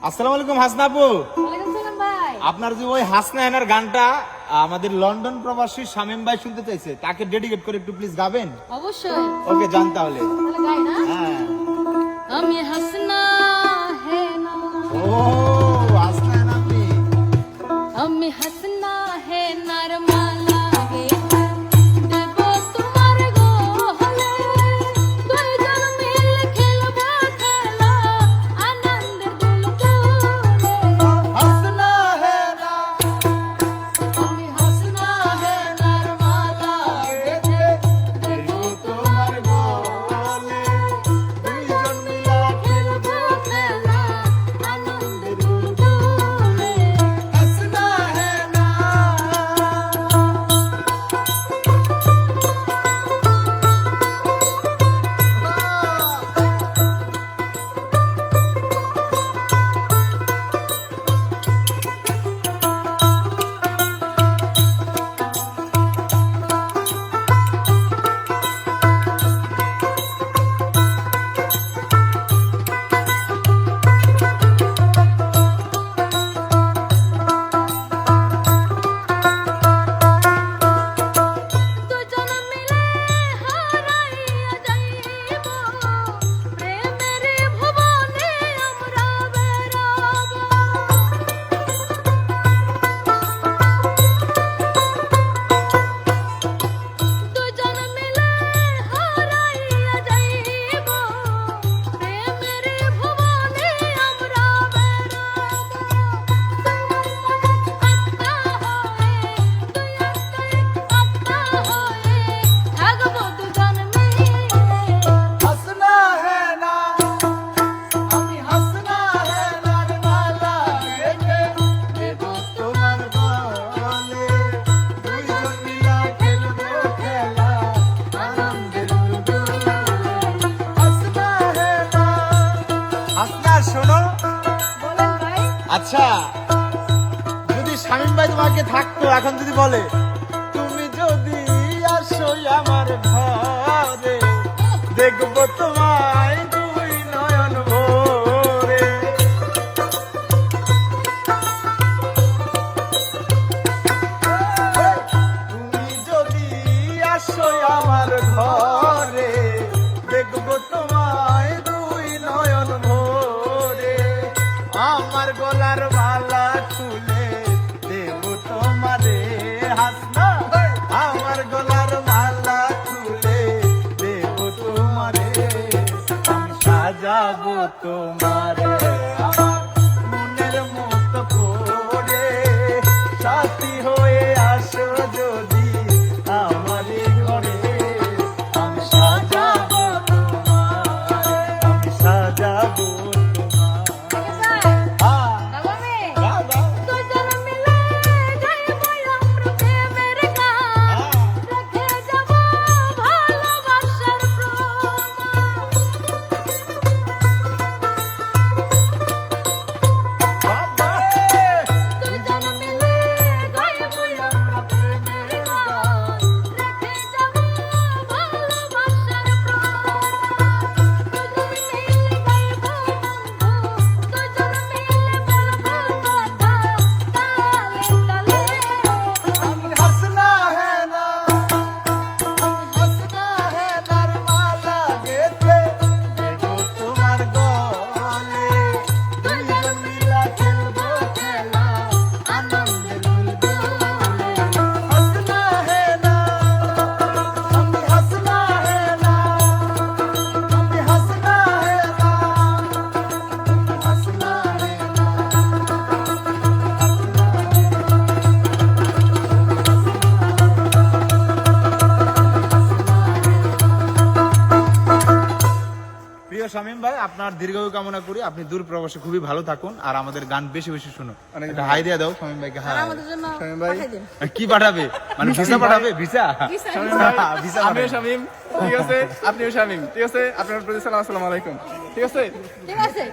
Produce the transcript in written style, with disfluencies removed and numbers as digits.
আসসালামু আলাইকুম হাসনা আপু। ওয়ালাইকুম সালাম ভাই। আপনার যে ওই হাসনা হেনার গানটা আমাদের লন্ডন প্রবাসী শামীম ভাই শুনতে চাইছে, তাকে ডেডিকেট করে একটু প্লিজ গাবেন। অবশ্যই। ওকে জান তাহলে। তাহলে গাই না? হ্যাঁ। আমি হাসনা হে না, ও হাসনা হেনা আপনি। আমি হাসনা হে নার মালা গেতে দেব তোমার গহলে, দুইজন মিলে খেলব খেলা আনন্দের দুলদুলে। হাসনা হেনা আমি হাসনা হে নার মালা গেতে দেব তোমার গলে, দুইজন মিলা খেলব খেলা আনন্দের দুলদুলে। হাসনা হেনা। দুজন মিলে হারাইয়া যাইব, প্রেমের ভুবনে আমরা বেড়াব। দুজন মিলে হারাইয়া যাইব, প্রেমের ভুবনে আমরা বেড়াব। থাকবো দুজন মিলে। হাসনা হেনা আমি হাসনা হেনার মালা গেতে দেব তোমার গলে, দুইজন মিলা খেলবো খেলা আনন্দের দুলদুলে। হাসনা হেনা। হাসনা শোনো, বলেন ভাই। আচ্ছা যদি শামীম ভাই তোমাকে থাকতো এখন যদি বলে তুমি যদি আসো আমার ঘরে, দেখবো তোমায় দুই নয়ন ভরে। তুমি যদি আসো আমার ঘরে, দেখবো তোমায় দুই নয়ন ভরে। আমার গলার মালা খুলে দেব তোমারে হাসনা, আমার গলার মালা খুলে দেব তোমারে, আমি সাজাবো তোমারে আমার মনের মতো করে, সাথী হয়ে আসো যদি আমারই ঘরে, আমি সাজাবো তোমারে, আমি সাজাবো তোমারে। হ্যাঁ, গাও, গাও। দুজন মিলে গাইব আমরা প্রেমের গান, রেখে যাব ভালোবাসার প্রমাণ। দুজন মিলে গাইব আমরা প্রেমের গান, রেখে যাব ভালোবাসার প্রমাণ। দুজন মিলে গাইব বন্ধু, দুজন মিলে বলবো কথা তালে তালে। আমি হাসনা হেনা, আমি হাসনা হেনার মালা গেতে দেব তোমার গলে, দুইজন মিলা খেলবো খেলা আনন্দের দুলদুলে। হাসনা হেনা, আমি হাসনা হেনা, আমি হাসনা হেনা, আমি হাসনা হেনা। প্রিয় শামীম ভাই, আপনার দীর্ঘায়ু কামনা করি, আপনি দূর প্রবাসে খুবই ভালো থাকুন আর আমাদের গান বেশি বেশি শুনো। একটা হাই দিয়ে দাও শামীম ভাইকে। আর হ্যাঁ, আমাদের জন্য শামীম ভাই। পাঠিয়ে দিন। কি পাঠাবে মানে ভিসা পাঠাবে? Visa visa. ভিসা আমিও পাঠাবে। শামীম, ঠিক আছে, আপনিও শামীম, ঠিক আছে, আপনার প্রতি সালাম, আসসালামু আলাইকুম, ঠিক আছে। ঠিক আছে।